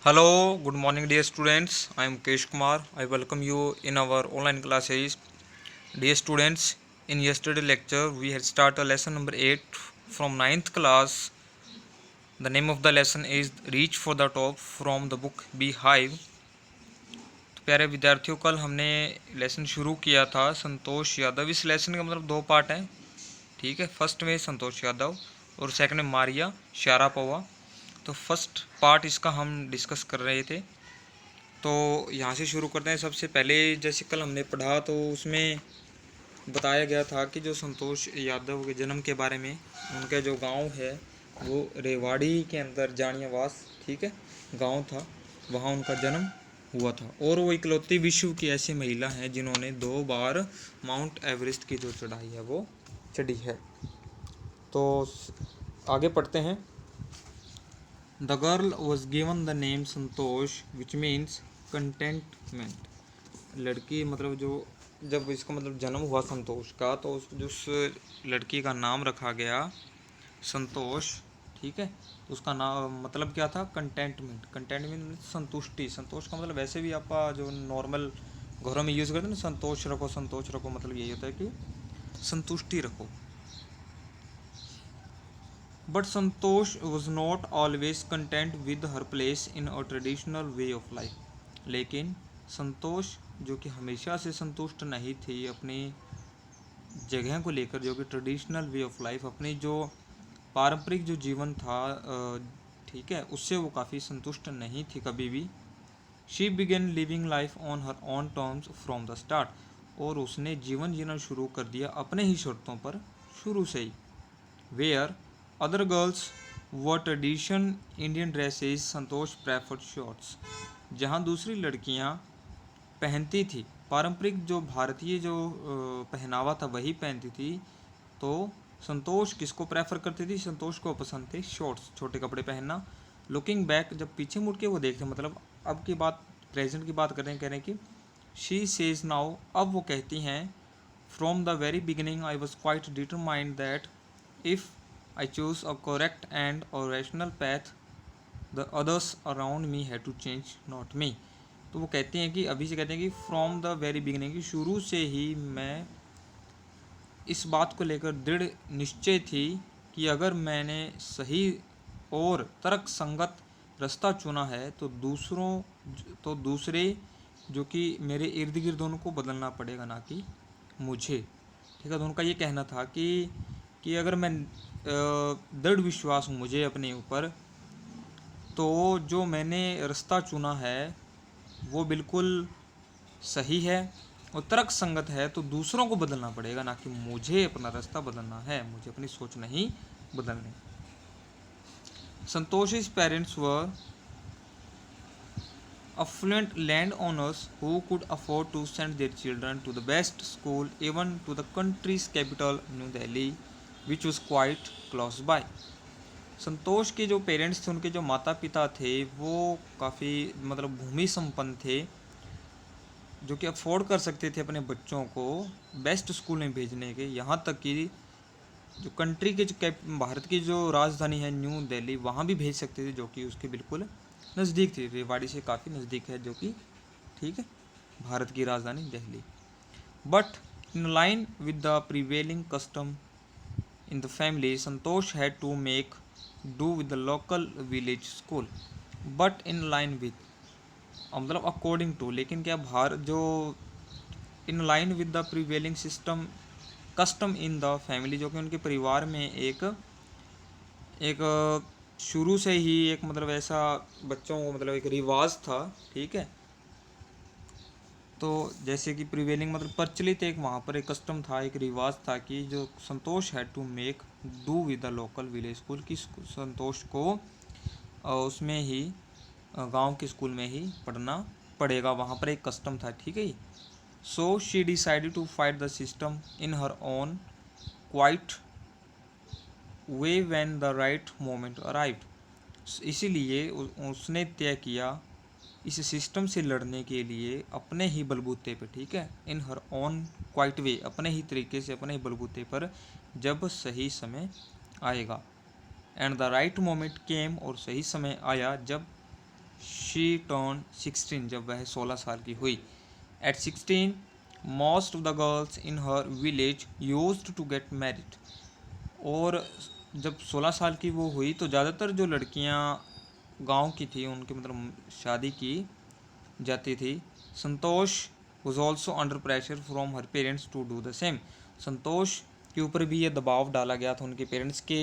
Hello, good morning, dear students. I am Kesh Kumar. I welcome you in our online classes. Dear students, in yesterday lecture, we had started lesson number 8 from ninth class. The name of the lesson is Reach for the Top from the book Beehive. तो प्यारे विद्यार्थियों, कल हमने lesson शुरू किया था संतोष यादव। इस lesson का मतलब दो पार्ट हैं, ठीक है। फर्स्ट में संतोष यादव और सेकंड में मारिया शारापोवा। तो फर्स्ट पार्ट इसका हम डिस्कस कर रहे थे, तो यहाँ से शुरू करते हैं। सबसे पहले जैसे कल हमने पढ़ा तो उसमें बताया गया था कि जो संतोष यादव के जन्म के बारे में, उनका जो गांव है वो रेवाड़ी के अंदर जानियावास, ठीक है, गांव था, वहाँ उनका जन्म हुआ था। और वो इकलौती विश्व की ऐसी महिला हैं जिन्होंने 2 बार माउंट एवरेस्ट की जो चढ़ाई है वो चढ़ी है। तो आगे पढ़ते हैं। The girl was given the name Santosh which means contentment. लड़की मतलब जो, जब इसका मतलब जन्म हुआ संतोष का, तो उस लड़की का नाम रखा गया संतोष, ठीक है। तो उसका नाम मतलब क्या था? कंटेंटमेंट। कंटेंटमेंट संतुष्टि। संतोष का मतलब वैसे भी आपका जो नॉर्मल घरों में यूज़ करते हैं ना, संतोष रखो, संतोष रखो, मतलब यही होता है कि संतुष्टि रखो। But Santosh was not always content with her place in a traditional way of life. लेकिन संतोष जो कि हमेशा से संतुष्ट नहीं थी अपनी जगह को लेकर, जो कि ट्रेडिशनल वे ऑफ लाइफ, अपनी जो पारंपरिक जो जीवन था, ठीक है, उससे वो काफ़ी संतुष्ट नहीं थी कभी भी। She began living life on her own terms from the start. और उसने जीवन जीना शुरू कर दिया अपने ही शर्तों पर शुरू से ही। Where other girls wore tradition Indian dresses, Santosh preferred shorts. जहाँ दूसरी लड़कियाँ पहनती थी पारंपरिक जो भारतीय जो पहनावा था वही पहनती थी, तो संतोष किसको प्रेफर करती थी? संतोष को पसंद थे शॉर्ट्स, छोटे कपड़े पहनना। लुकिंग बैक, जब पीछे मुड़ के वो देखते, मतलब अब की बात, प्रेजेंट की बात कर रहे हैं, कह रहे हैं कि शी सेज नाउ, अब वो कहती हैं, from the very beginning I was quite determined that if I choose a correct and or rational path the others around me have to change, not me. तो वो कहती हैं कि अभी से कहते हैं कि फ्रॉम द वेरी बिगिनिंग, की शुरू से ही मैं इस बात को लेकर दृढ़ निश्चय थी कि अगर मैंने सही और तर्क संगत रास्ता चुना है तो दूसरे जो कि मेरे इर्द गिर्द, उनको बदलना पड़ेगा, ना कि मुझे, ठीक है। तो उनका ये कहना था कि अगर मैं दृढ़ विश्वास हूँ मुझे अपने ऊपर, तो जो मैंने रास्ता चुना है वो बिल्कुल सही है और तर्क संगत है, तो दूसरों को बदलना पड़ेगा, ना कि मुझे अपना रास्ता बदलना है, मुझे अपनी सोच नहीं बदलनी। Santosh's parents were affluent landowners who could afford to send their children to the best school, even to the country's capital New Delhi, which was quite close by. संतोष के जो पेरेंट्स थे, उनके जो माता पिता थे, वो काफ़ी मतलब भूमि संपन्न थे, जो कि अफोर्ड कर सकते थे अपने बच्चों को बेस्ट स्कूल में भेजने के। यहाँ तक कि जो कंट्री के जो भारत की जो राजधानी है न्यू दिल्ली, वहाँ भी भेज सकते थे, जो कि उसके बिल्कुल नज़दीक थी, रेवाड़ी से काफ़ी नज़दीक है, जो कि ठीक है, भारत की राजधानी Delhi. But in line with the prevailing custom in the family, Santosh had to make do with the local village school. But in line with मतलब अकॉर्डिंग टू, लेकिन क्या भारत जो in line with the prevailing system custom in the family, जो कि उनके परिवार में एक एक शुरू से ही एक मतलब ऐसा बच्चों को मतलब एक रिवाज था, ठीक है। तो जैसे कि प्रिवेलिंग मतलब प्रचलित, एक वहाँ पर एक कस्टम था, एक रिवाज था कि जो Santosh had to make do with the local village school, की संतोष को उसमें ही गांव के स्कूल में ही पढ़ना पड़ेगा, वहाँ पर एक कस्टम था, ठीक है। So she decided to fight the system in her own quiet way when the right moment arrived. इसीलिए उसने तय किया इस सिस्टम से लड़ने के लिए अपने ही बलबूते पर, ठीक है, इन हर ओन क्वाइट वे, अपने ही तरीके से, अपने ही बलबूते पर, जब सही समय आएगा। एंड द राइट मोमेंट केम, और सही समय आया जब शी टर्न 16, जब वह 16 साल की हुई। At 16 most of the girls in her village used to get married, और जब 16 साल की वो हुई तो ज़्यादातर जो लड़कियां गांव की थी उनकी मतलब शादी की जाती थी। Santosh was also under pressure from her parents to do the same, Santosh के ऊपर भी ये दबाव डाला गया था उनके पेरेंट्स के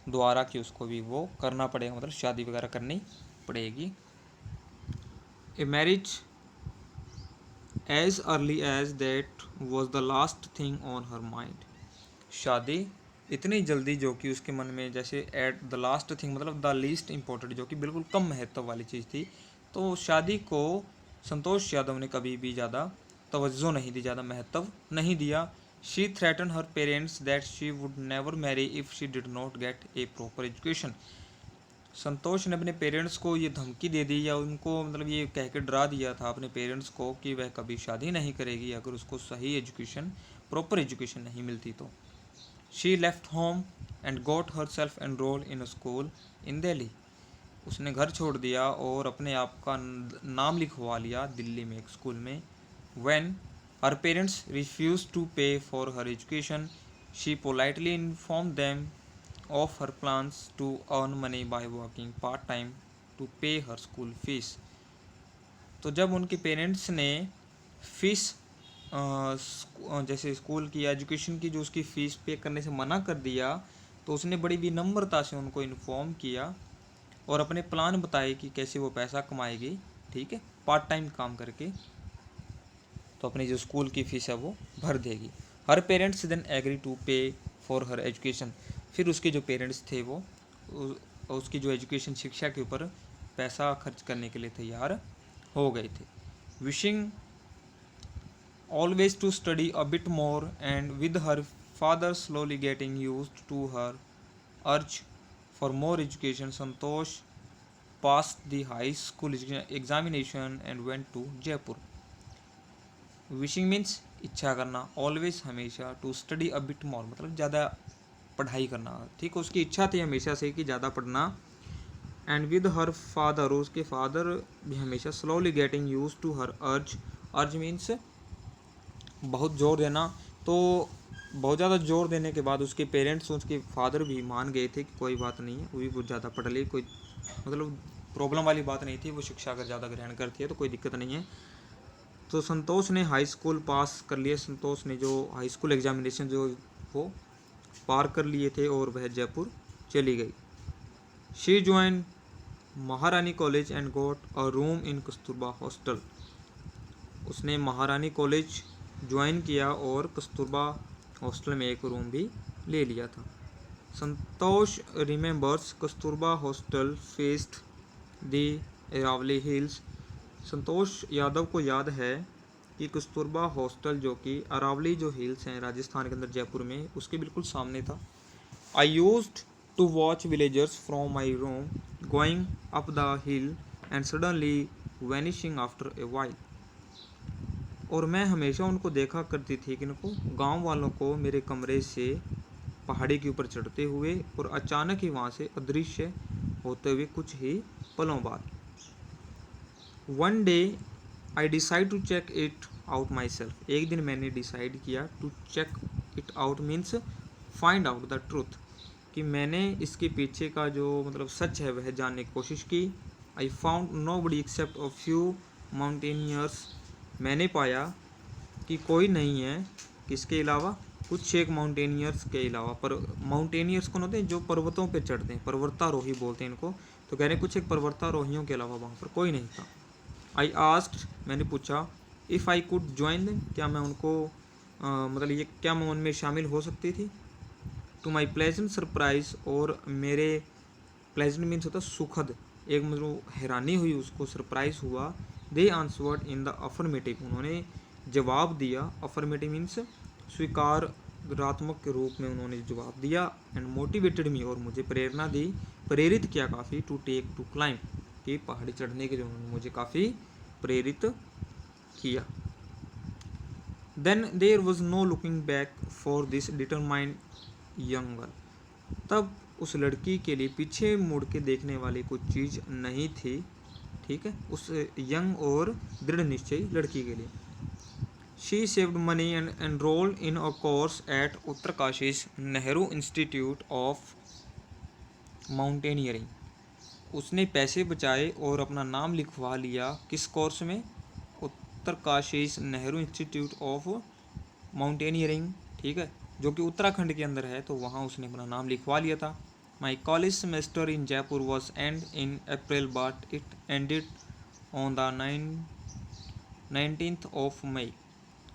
द्वारा कि उसको भी वो करना पड़ेगा, मतलब शादी वगैरह करनी पड़ेगी। A marriage age early age that was the last thing on her mind, शादी इतनी जल्दी जो कि उसके मन में जैसे एट द लास्ट थिंग मतलब द लीस्ट इम्पोर्टेंट, जो कि बिल्कुल कम महत्व वाली चीज़ थी, तो शादी को संतोष यादव ने कभी भी ज़्यादा तवज्जो नहीं दी, ज़्यादा महत्व नहीं दिया। She threaten her parents that she would never marry if she did not get a proper education, Santosh ने अपने पेरेंट्स को ये धमकी दे दी या उनको मतलब ये कह के डरा दिया था अपने पेरेंट्स को कि वह कभी शादी नहीं करेगी अगर उसको सही एजुकेशन, प्रॉपर एजुकेशन नहीं मिलती तो। She left home and got her self enrol in school इन दिल्ली, उसने घर छोड़ दिया और अपने आप का नाम लिखवा लिया दिल्ली में एक स्कूल में। When her parents refuse to pay for her education she politely inform them of her plans to earn money by working part time to pay her school fees, तो जब उनके पेरेंट्स ने फीस जैसे school की education की जो उसकी fees पे करने से मना कर दिया, तो उसने बड़ी विनम्रता से उनको इन्फॉर्म किया और अपने प्लान बताए कि कैसे वो पैसा कमाएगी, ठीक है, पार्ट टाइम काम करके, तो अपनी जो स्कूल की फ़ीस है वो भर देगी। हर parents then agree to pay for her education, फिर उसके जो पेरेंट्स थे वो उसकी जो एजुकेशन शिक्षा के ऊपर पैसा खर्च करने के लिए तैयार हो गए थे। Wishing always to study a bit more and with her father slowly getting used to her urge for more education, Santosh passed the high school examination and went to Jaipur. Wishing means इच्छा करना, ऑलवेज हमेशा, to study a bit more मतलब ज़्यादा पढ़ाई करना, ठीक है, उसकी इच्छा थी हमेशा से कि ज़्यादा पढ़ना। एंड विद हर फादर, उसके फादर भी हमेशा slowly getting use to her urge, urge means बहुत जोर देना, तो बहुत ज़्यादा जोर देने के बाद उसके पेरेंट्स, उसके फादर भी मान गए थे कि कोई बात नहीं है, वो भी बहुत ज़्यादा पढ़ ली, कोई मतलब प्रॉब्लम वाली बात नहीं थी, वो शिक्षा अगर ज़्यादा ग्रहण करती है तो कोई दिक्कत नहीं है। तो संतोष ने हाई स्कूल पास कर लिए, संतोष ने जो हाई स्कूल एग्जामिनेशन जो वो पार कर लिए थे और वह जयपुर चली गई। शी ज्वाइन महारानी college and got a room in Kasturba hostel, उसने महारानी कॉलेज ज्वाइन किया और कस्तूरबा हॉस्टल में एक रूम भी ले लिया था। Santosh remembers Kasturba hostel faced the Aravali hills, Santosh Yadav को याद है कि कस्तूरबा हॉस्टल जो कि अरावली जो हिल्स हैं राजस्थान के अंदर जयपुर में, उसके बिल्कुल सामने था। I used to watch villagers from my room going up the hill and suddenly vanishing after a while, और मैं हमेशा उनको देखा करती थी कि इनको गांव वालों को मेरे कमरे से पहाड़ी के ऊपर चढ़ते हुए और अचानक ही वहाँ से अदृश्य होते हुए कुछ ही पलों बाद। One day I decide to check it out myself, एक दिन मैंने डिसाइड किया to check it out means find out the truth, कि मैंने इसके पीछे का जो मतलब सच है वह जानने की कोशिश की। I found nobody except a few mountaineers, मैंने पाया कि कोई नहीं है किसके अलावा, कुछ एक माउंटेनियर्स के अलावा। पर माउंटेनियर्स कौन होते हैं? जो पर्वतों पे चढ़ते हैं, पर्वतारोही बोलते हैं इनको, तो कह रहे हैं कुछ एक पर्वतारोहियों के अलावा वहाँ पर कोई नहीं था। आई आस्क्ड, मैंने पूछा, if I could join them, क्या मैं उनको मतलब ये क्या मैं उनमें शामिल हो सकती थी। टू माई प्लेजेंट सरप्राइज, और मेरे प्लेजेंट मीन्स होता सुखद, एक मतलब हैरानी हुई उसको, सरप्राइज हुआ। दे आंसवर्ड इन द अफर्मेटिव, उन्होंने जवाब दिया, अफर्मेटिव मीन्स स्वीकारात्मक के रूप में उन्होंने जवाब दिया। एंड मोटिवेटेड मी, और मुझे प्रेरणा दी, प्रेरित किया काफ़ी, टू टेक टू क्लाइंब, कि पहाड़ी चढ़ने के लिए उन्होंने मुझे काफ़ी प्रेरित किया। Then there was no looking back for this determined young girl, तब उस लड़की के लिए पीछे मुड़ के देखने वाली कुछ चीज़ नहीं थी। ठीक है, उस यंग और दृढ़ निश्चयी लड़की के लिए। She saved money and enrolled in a course at Uttarkashi's Nehru institute of mountaineering. उसने पैसे बचाए और अपना नाम लिखवा लिया किस कोर्स में? उत्तरकाशीज नेहरू इंस्टीट्यूट ऑफ माउंटेनियरिंग, ठीक है, जो कि उत्तराखंड के अंदर है, तो वहाँ उसने अपना नाम लिखवा लिया था। My college semester in Jaipur was end in April but it ended on the 19th of May.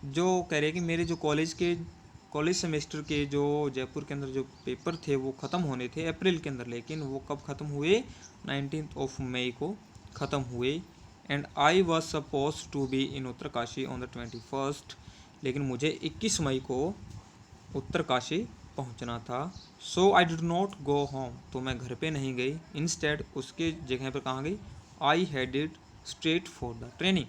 जो कह रहे हैं कि मेरे जो कॉलेज सेमेस्टर के जो जयपुर के अंदर जो पेपर थे वो ख़त्म होने थे अप्रैल के अंदर, लेकिन वो कब ख़त्म हुए? 19th ऑफ मई को ख़त्म हुए। And I was suppose to be in Uttarkashi on the 21st, लेकिन मुझे 21 मई को उत्तरकाशी पहुंचना था। So I did not go home, तो मैं घर पे नहीं गई। इंस्टेड, उसके जगह पर कहाँ गई? I headed straight for the training,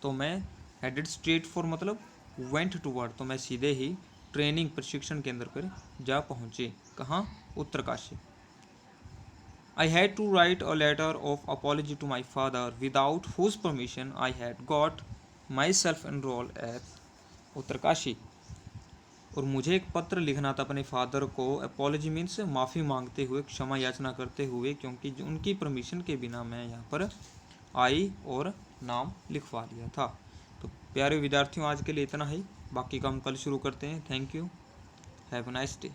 तो मैं हेडेड स्ट्रेट फॉर मतलब वेंट टूवर्ड, तो मैं सीधे ही ट्रेनिंग प्रशिक्षण केंद्र पर जा पहुँची। कहाँ? Uttarkashi. I had to write a letter of apology to my father without whose permission I had got myself enrolled at Uttarkashi. और मुझे एक पत्र लिखना था अपने फादर को, अपॉलजी मीन्स माफ़ी मांगते हुए, क्षमा याचना करते हुए, क्योंकि उनकी परमिशन के बिना मैं यहाँ पर आई और नाम लिखवा लिया था। तो प्यारे विद्यार्थियों, आज के लिए इतना ही, बाकी का हम कल शुरू करते हैं। Thank you, have a nice day.